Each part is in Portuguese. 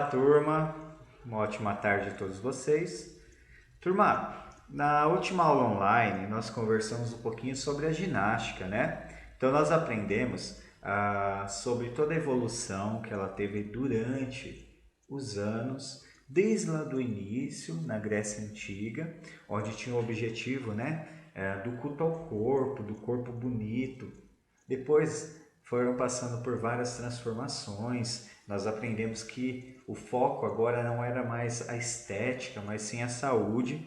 turma, uma ótima tarde a todos vocês. Turma, na última aula online nós conversamos um pouquinho sobre a ginástica, né? Então nós aprendemos sobre toda a evolução que ela teve durante os anos, desde lá do início, na Grécia Antiga, onde tinha o objetivo, né, do culto ao corpo, do corpo bonito. Depois foram passando por várias transformações. Nós aprendemos que o foco agora não era mais a estética, mas sim a saúde.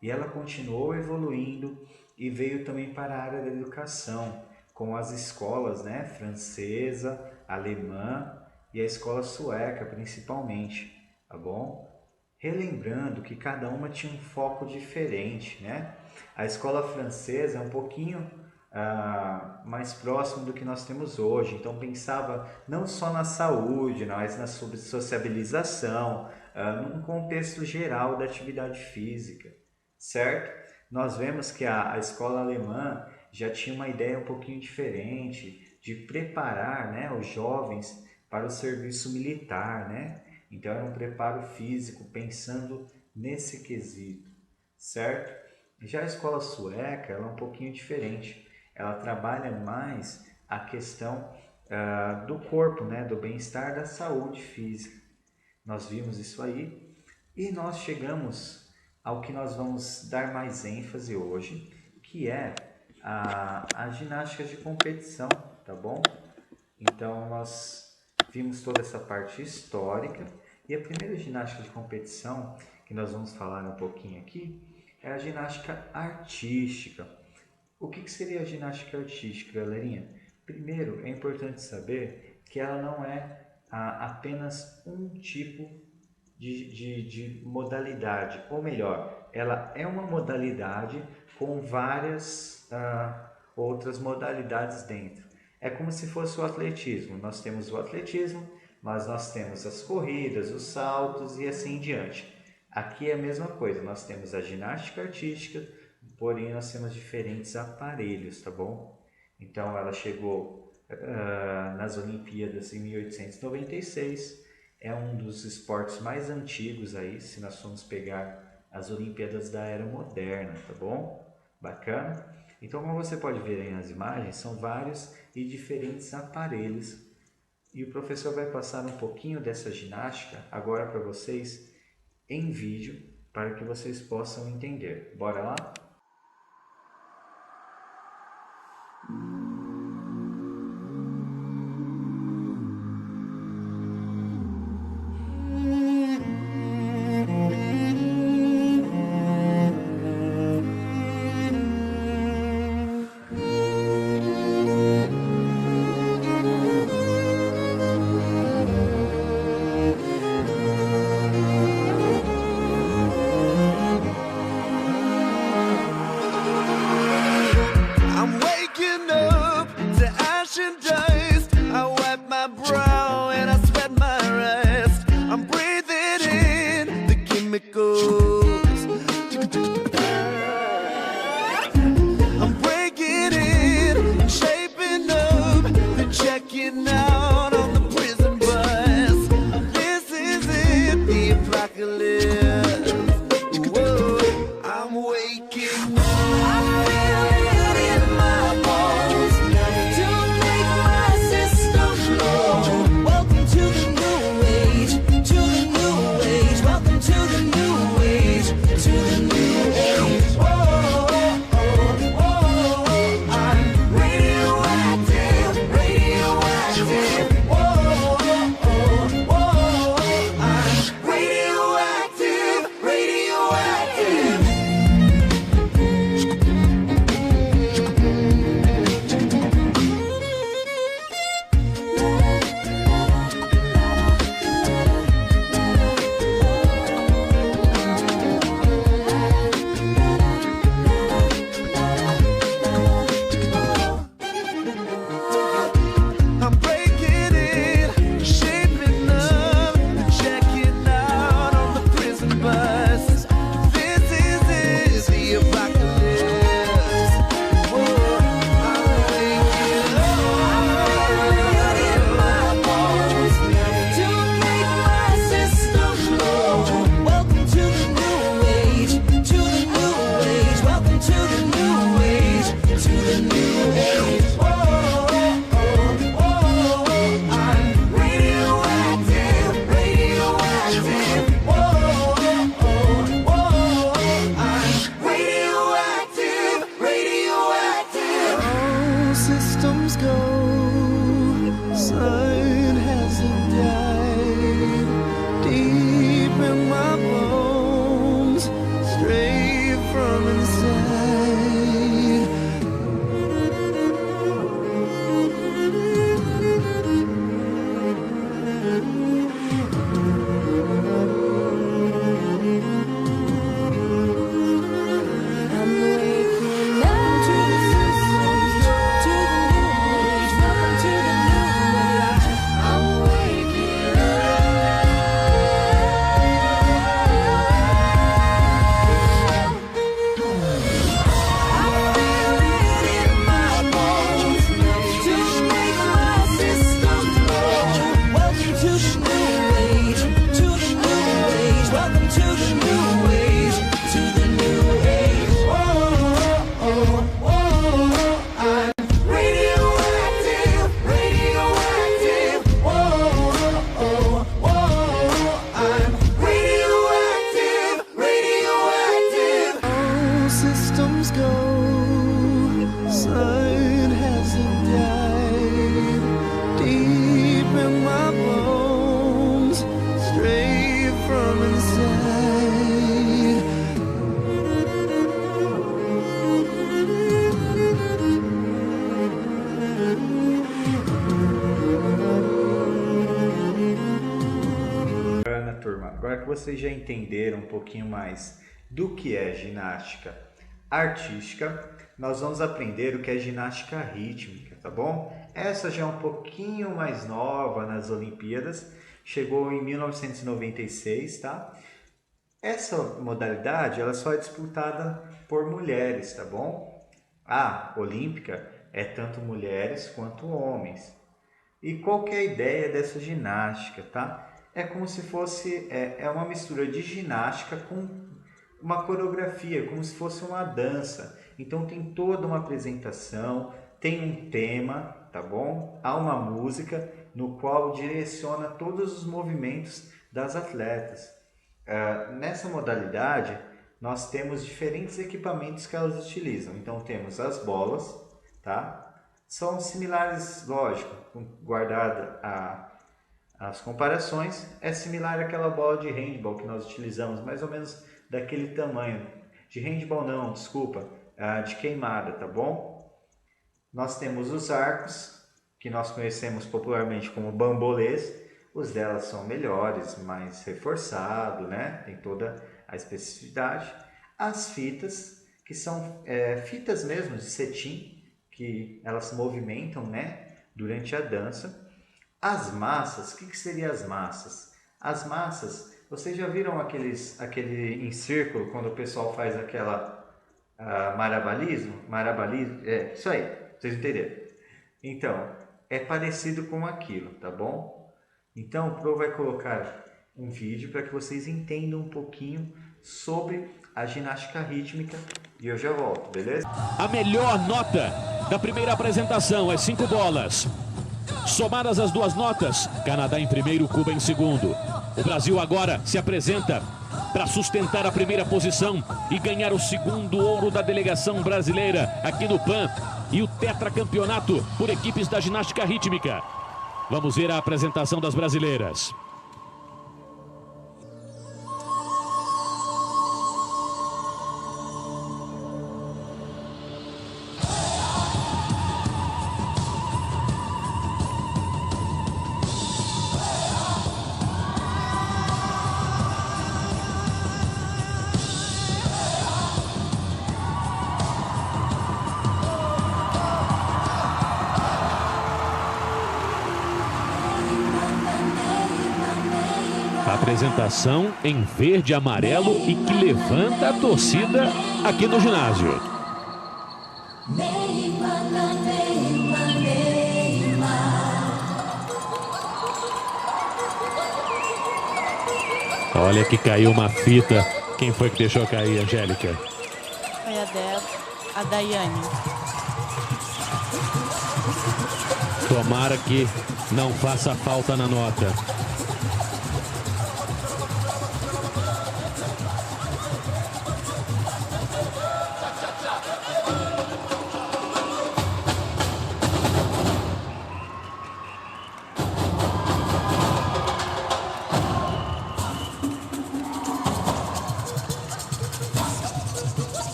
E ela continuou evoluindo e veio também para a área da educação, com as escolas, né, francesa, alemã e a escola sueca principalmente, tá bom? Relembrando que cada uma tinha um foco diferente, né? A escola francesa é um pouquinho mais próximo do que nós temos hoje, então pensava não só na saúde, mas na sociabilização, num contexto geral da atividade física, certo? Nós vemos que a escola alemã já tinha uma ideia um pouquinho diferente de preparar, né, os jovens para o serviço militar, né? Então era um preparo físico pensando nesse quesito, certo? Já a escola sueca ela é um pouquinho diferente. Ela trabalha mais a questão do corpo, né? Do bem-estar, da saúde física. Nós vimos isso aí e nós chegamos ao que nós vamos dar mais ênfase hoje, que é a ginástica de competição, tá bom? Então nós vimos toda essa parte histórica e a primeira ginástica de competição que nós vamos falar um pouquinho aqui é a ginástica artística. O que seria a ginástica artística, galerinha? Primeiro, é importante saber que ela não é apenas um tipo de modalidade, ou melhor, ela é uma modalidade com várias outras modalidades dentro. É como se fosse o atletismo. Nós temos o atletismo, mas nós temos as corridas, os saltos e assim em diante. Aqui é a mesma coisa, nós temos a ginástica artística, porém nós temos diferentes aparelhos, tá bom? Então ela chegou nas Olimpíadas em 1896, é um dos esportes mais antigos aí, se nós formos pegar as Olimpíadas da Era Moderna, tá bom? Bacana? Então, como você pode ver aí nas imagens, são vários e diferentes aparelhos. E o professor vai passar um pouquinho dessa ginástica agora para vocês em vídeo, para que vocês possam entender. Bora lá? brave from inside. Bacana, turma. Agora que vocês já entenderam um pouquinho mais do que é ginástica artística, nós vamos aprender o que é ginástica rítmica, tá bom? Essa já é um pouquinho mais nova nas Olimpíadas, chegou em 1996, tá? Essa modalidade ela só é disputada por mulheres, tá bom? A olímpica é tanto mulheres quanto homens. E qual que é a ideia dessa ginástica, tá? É como se fosse uma mistura de ginástica com uma coreografia, como se fosse uma dança. Então tem toda uma apresentação, tem um tema, tá bom? Há uma música no qual direciona todos os movimentos das atletas. Nessa modalidade, nós temos diferentes equipamentos que elas utilizam. Então temos as bolas, tá? São similares, lógico, guardada as comparações, é similar àquela bola de handball que nós utilizamos, mais ou menos daquele tamanho. De handball não, desculpa, de queimada, tá bom? Nós temos os arcos, que nós conhecemos popularmente como bambolês. Os delas são melhores, mais reforçado, né? Tem toda a especificidade. As fitas, que são fitas mesmo de cetim, que elas se movimentam, né, durante a dança. As massas, o que seriam as massas? As massas, vocês já viram aquele em círculo, quando o pessoal faz aquela marabalismo? Marabalismo, isso aí, vocês entenderam. Então, é parecido com aquilo, tá bom? Então, o Pro vai colocar um vídeo para que vocês entendam um pouquinho sobre a ginástica rítmica e eu já volto, beleza? A melhor nota da primeira apresentação é 5 bolas. Somadas as duas notas, Canadá em primeiro, Cuba em segundo. O Brasil agora se apresenta para sustentar a primeira posição e ganhar o segundo ouro da delegação brasileira aqui no PAN e o tetracampeonato por equipes da ginástica rítmica. Vamos ver a apresentação das brasileiras. Apresentação em verde e amarelo e que levanta a torcida aqui no ginásio. Olha que caiu uma fita. Quem foi que deixou cair, Angélica? Foi a Daiane. Tomara que não faça falta na nota.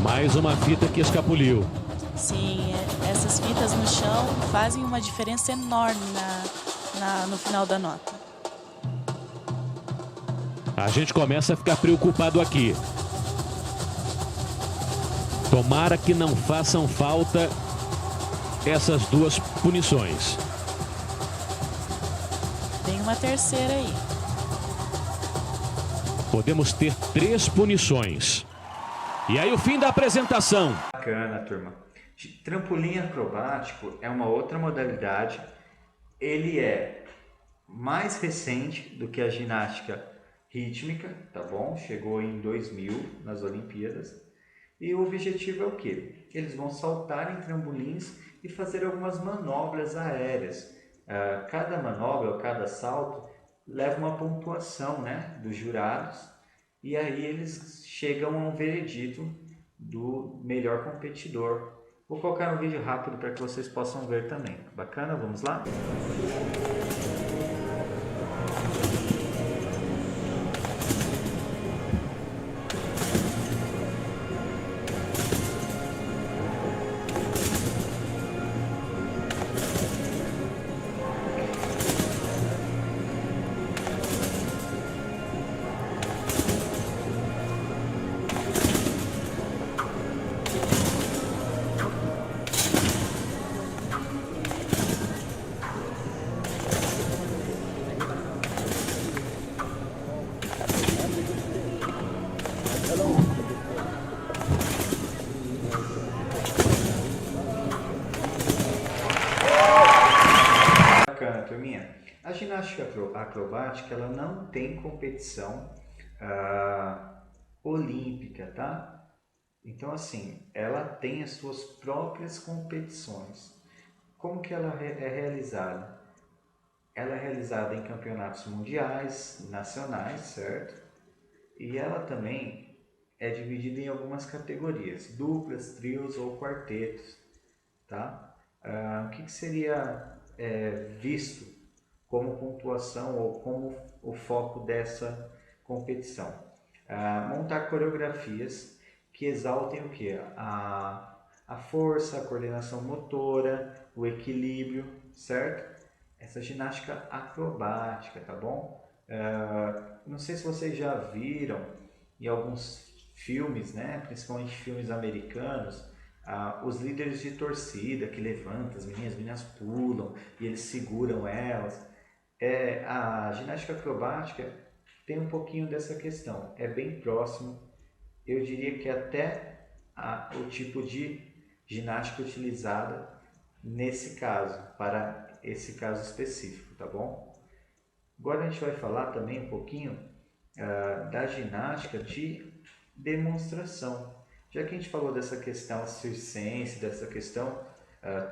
Mais uma fita que escapuliu. Sim, essas fitas no chão fazem uma diferença enorme no final da nota. A gente começa a ficar preocupado aqui. Tomara que não façam falta essas duas punições. Tem uma terceira aí. Podemos ter 3 punições. E aí o fim da apresentação. Bacana, turma. Trampolim acrobático é uma outra modalidade. Ele é mais recente do que a ginástica rítmica, tá bom? Chegou em 2000 nas Olimpíadas. E o objetivo é o quê? Eles vão saltar em trambolins e fazer algumas manobras aéreas. Cada manobra ou cada salto leva uma pontuação, né, dos jurados. e aí eles chegam a um veredito do melhor competidor. Vou colocar um vídeo rápido para que vocês possam ver também. Bacana? Vamos lá? Bacana, turminha. A ginástica acrobática ela não tem competição olímpica, tá? Então, assim, ela tem as suas próprias competições. Como que ela é realizada? Ela é realizada em campeonatos mundiais, nacionais, certo? E ela também é dividida em algumas categorias, duplas, trios ou quartetos, tá? O que seria visto como pontuação ou como o foco dessa competição? Montar coreografias que exaltem o que? A força, a coordenação motora, o equilíbrio, certo? Essa ginástica acrobática, tá bom? Não sei se vocês já viram em alguns filmes, né? Principalmente filmes americanos, os líderes de torcida que levantam, as meninas pulam e eles seguram elas. A ginástica acrobática tem um pouquinho dessa questão, é bem próximo, eu diria que até o tipo de ginástica utilizada nesse caso, para esse caso específico, tá bom? Agora a gente vai falar também um pouquinho da ginástica de demonstração. Já que a gente falou dessa questão circense, dessa questão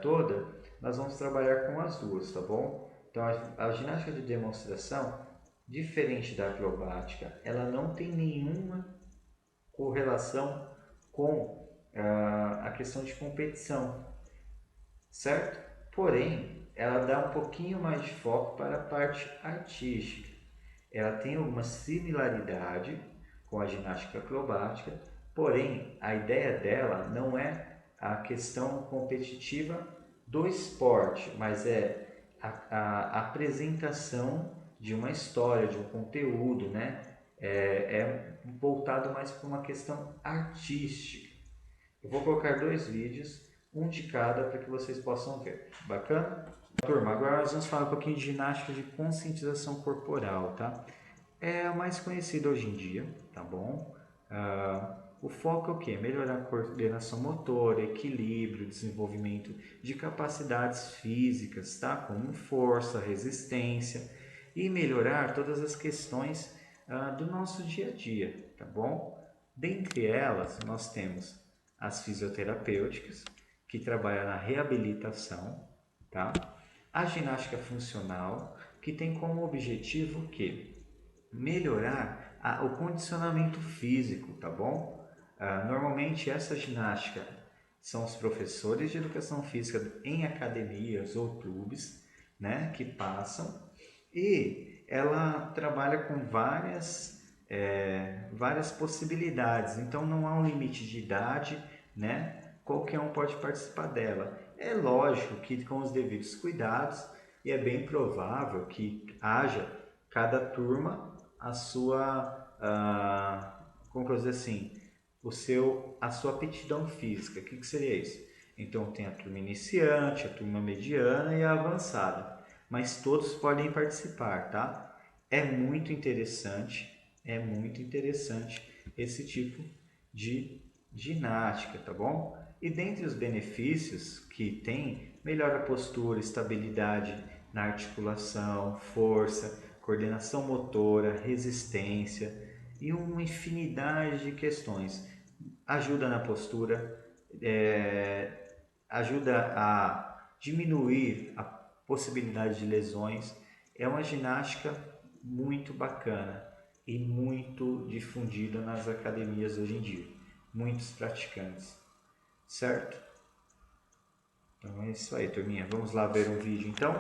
toda, nós vamos trabalhar com as duas, tá bom? Então a ginástica de demonstração, diferente da acrobática, ela não tem nenhuma correlação com a questão de competição, certo? Porém, ela dá um pouquinho mais de foco para a parte artística. Ela tem alguma similaridade com a ginástica acrobática, porém, a ideia dela não é a questão competitiva do esporte, mas é a apresentação de uma história, de um conteúdo, né? É voltado mais para uma questão artística. Eu vou colocar 2 vídeos, um de cada, para que vocês possam ver. Bacana? Turma, agora nós vamos falar um pouquinho de ginástica de conscientização corporal, tá? É a mais conhecida hoje em dia, tá bom? O foco é o quê? Melhorar a coordenação motora, equilíbrio, desenvolvimento de capacidades físicas, tá? Como força, resistência e melhorar todas as questões do nosso dia a dia, tá bom? Dentre elas, nós temos as fisioterapêuticas, que trabalham na reabilitação, tá? A ginástica funcional, que tem como objetivo o quê? Melhorar o condicionamento físico, tá bom? Normalmente essa ginástica são os professores de educação física em academias ou clubes, né, que passam, e ela trabalha com várias possibilidades, então não há um limite de idade, né? Qualquer um pode participar dela. É lógico que com os devidos cuidados, e é bem provável que haja cada turma a sua, como que eu vou dizer assim, a sua aptidão física. O que seria isso? Então tem a turma iniciante, a turma mediana e a avançada, mas todos podem participar, tá? É muito interessante esse tipo de ginástica, tá bom? E dentre os benefícios que tem, melhora a postura, estabilidade na articulação, força, coordenação motora, resistência e uma infinidade de questões. Ajuda na postura, ajuda a diminuir a possibilidade de lesões. É uma ginástica muito bacana. e muito difundida nas academias hoje em dia. Muitos praticantes, certo? Então é isso aí, turminha. Vamos lá ver um vídeo então?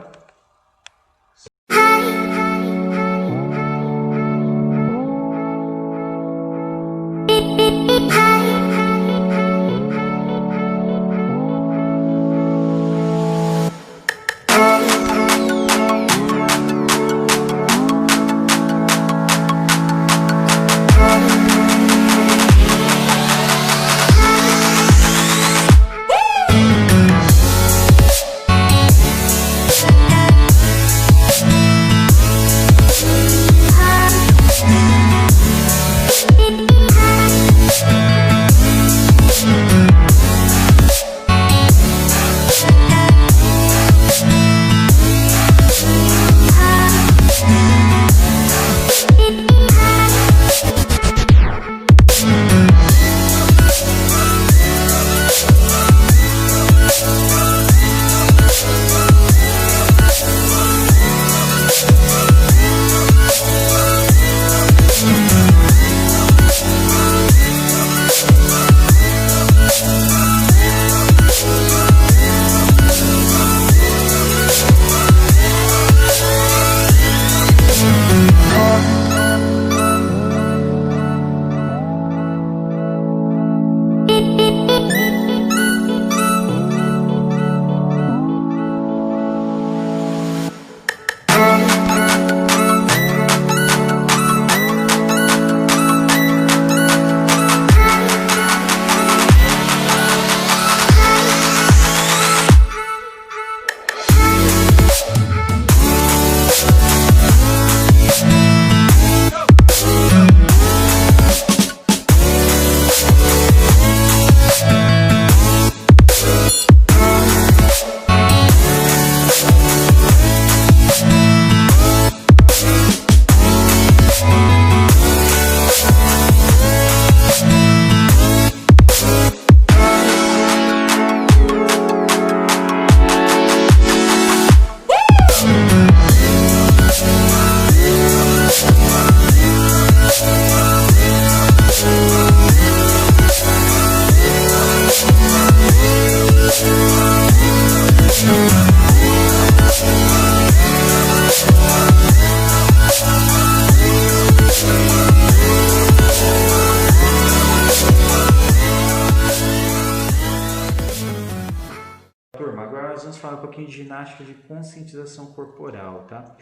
Turma, agora nós vamos falar um pouquinho de ginástica de conscientização corporal, tá?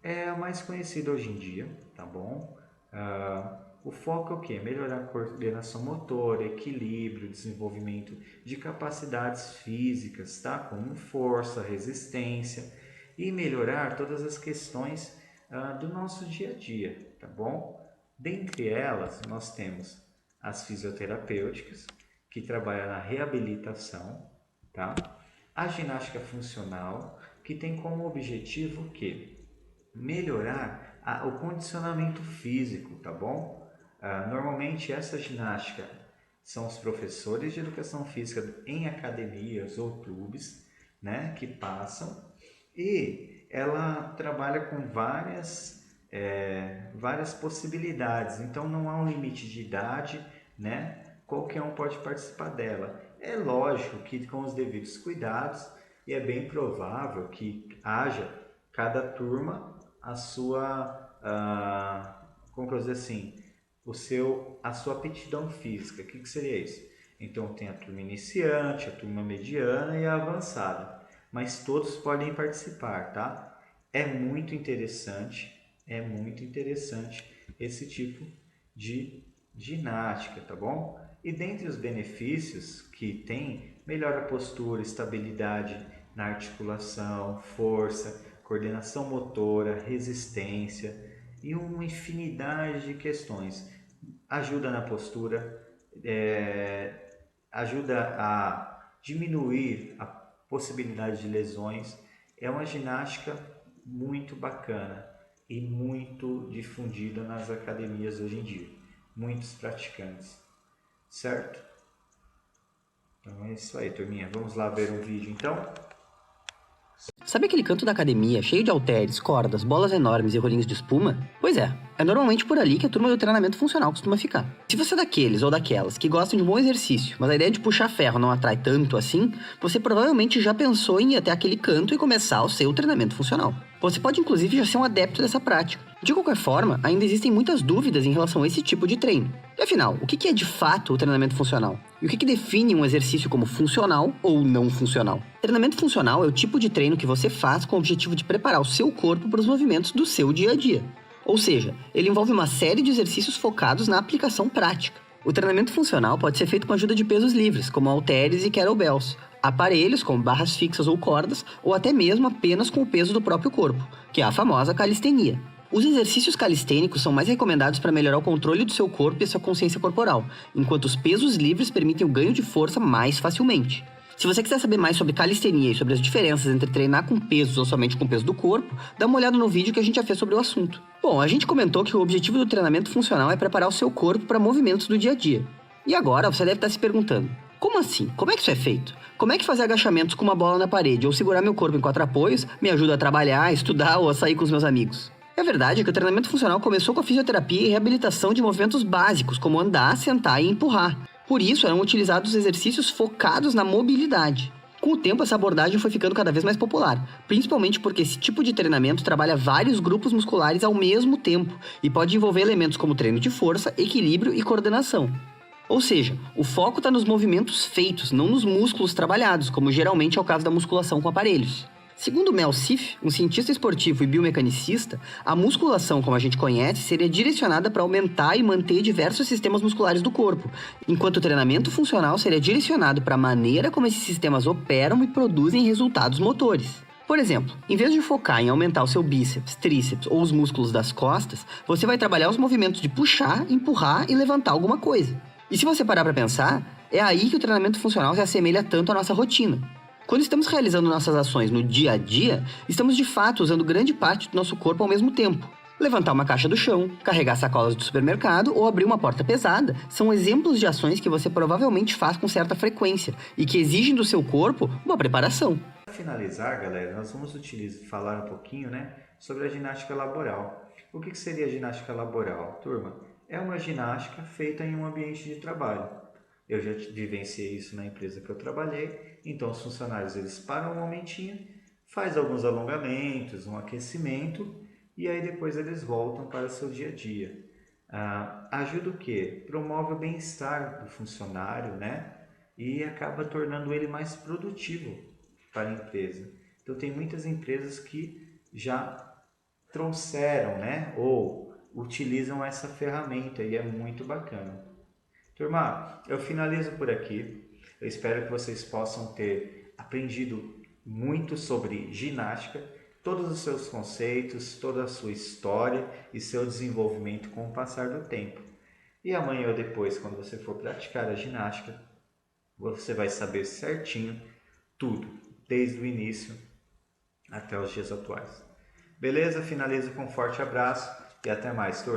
É a mais conhecida hoje em dia, tá bom? O foco é o quê? Melhorar a coordenação motora, equilíbrio, desenvolvimento de capacidades físicas, tá? Como força, resistência e melhorar todas as questões do nosso dia a dia, tá bom? Dentre elas, nós temos as fisioterapêuticas, que trabalham na reabilitação, tá? A ginástica funcional, que tem como objetivo o quê? Melhorar o condicionamento físico, tá bom? Normalmente essa ginástica são os professores de educação física em academias ou clubes, né, que passam, e ela trabalha com várias possibilidades, então não há um limite de idade, né? Qualquer um pode participar dela. É lógico que com os devidos cuidados, e é bem provável que haja cada turma a sua, como que eu dizer assim, a sua aptidão física. O que seria isso? Então tem a turma iniciante, a turma mediana e a avançada, mas todos podem participar, tá? É muito interessante esse tipo de ginástica, tá bom? E dentre os benefícios que tem, melhora a postura, estabilidade na articulação, força, coordenação motora, resistência e uma infinidade de questões. Ajuda na postura, ajuda a diminuir a possibilidade de lesões. É uma ginástica muito bacana e muito difundida nas academias hoje em dia. Muitos praticantes, certo? Então é isso aí, turminha. Vamos lá ver um vídeo então? Sabe aquele canto da academia cheio de halteres, cordas, bolas enormes e rolinhos de espuma? Pois é normalmente por ali que a turma do treinamento funcional costuma ficar. Se você é daqueles ou daquelas que gostam de um bom exercício, mas a ideia de puxar ferro não atrai tanto assim, você provavelmente já pensou em ir até aquele canto e começar o seu treinamento funcional. Você pode inclusive já ser um adepto dessa prática. De qualquer forma, ainda existem muitas dúvidas em relação a esse tipo de treino. E afinal, o que é de fato o treinamento funcional? E o que define um exercício como funcional ou não funcional? Treinamento funcional é o tipo de treino que você faz com o objetivo de preparar o seu corpo para os movimentos do seu dia a dia. Ou seja, ele envolve uma série de exercícios focados na aplicação prática. O treinamento funcional pode ser feito com a ajuda de pesos livres, como halteres e kettlebells, aparelhos como barras fixas ou cordas, ou até mesmo apenas com o peso do próprio corpo, que é a famosa calistenia. Os exercícios calistênicos são mais recomendados para melhorar o controle do seu corpo e a sua consciência corporal, enquanto os pesos livres permitem o ganho de força mais facilmente. Se você quiser saber mais sobre calistenia e sobre as diferenças entre treinar com pesos ou somente com o peso do corpo, dá uma olhada no vídeo que a gente já fez sobre o assunto. Bom, a gente comentou que o objetivo do treinamento funcional é preparar o seu corpo para movimentos do dia a dia. E agora você deve estar se perguntando, como assim? Como é que isso é feito? Como é que fazer agachamentos com uma bola na parede ou segurar meu corpo em 4 apoios me ajuda a trabalhar, a estudar ou a sair com os meus amigos? A verdade é que o treinamento funcional começou com a fisioterapia e reabilitação de movimentos básicos, como andar, sentar e empurrar. Por isso, eram utilizados exercícios focados na mobilidade. Com o tempo, essa abordagem foi ficando cada vez mais popular, principalmente porque esse tipo de treinamento trabalha vários grupos musculares ao mesmo tempo e pode envolver elementos como treino de força, equilíbrio e coordenação. Ou seja, o foco está nos movimentos feitos, não nos músculos trabalhados, como geralmente é o caso da musculação com aparelhos. Segundo Mel Sif, um cientista esportivo e biomecanicista, a musculação, como a gente conhece, seria direcionada para aumentar e manter diversos sistemas musculares do corpo, enquanto o treinamento funcional seria direcionado para a maneira como esses sistemas operam e produzem resultados motores. Por exemplo, em vez de focar em aumentar o seu bíceps, tríceps ou os músculos das costas, você vai trabalhar os movimentos de puxar, empurrar e levantar alguma coisa. E se você parar para pensar, é aí que o treinamento funcional se assemelha tanto à nossa rotina. Quando estamos realizando nossas ações no dia a dia, estamos de fato usando grande parte do nosso corpo ao mesmo tempo. Levantar uma caixa do chão, carregar sacolas do supermercado ou abrir uma porta pesada são exemplos de ações que você provavelmente faz com certa frequência e que exigem do seu corpo uma preparação. Para finalizar, galera, nós vamos falar um pouquinho, sobre a ginástica laboral. O que seria a ginástica laboral? Turma, é uma ginástica feita em um ambiente de trabalho. Eu já vivenciei isso na empresa que eu trabalhei, então os funcionários eles param um momentinho, faz alguns alongamentos, um aquecimento e aí depois eles voltam para o seu dia a dia. Ajuda o quê? Promove o bem-estar do funcionário, e acaba tornando ele mais produtivo para a empresa. Então tem muitas empresas que já trouxeram, ou utilizam essa ferramenta e é muito bacana. Turma, eu finalizo por aqui. Eu espero que vocês possam ter aprendido muito sobre ginástica, todos os seus conceitos, toda a sua história e seu desenvolvimento com o passar do tempo. E amanhã ou depois, quando você for praticar a ginástica, você vai saber certinho tudo, desde o início até os dias atuais. Beleza? Finalizo com um forte abraço e até mais, turma.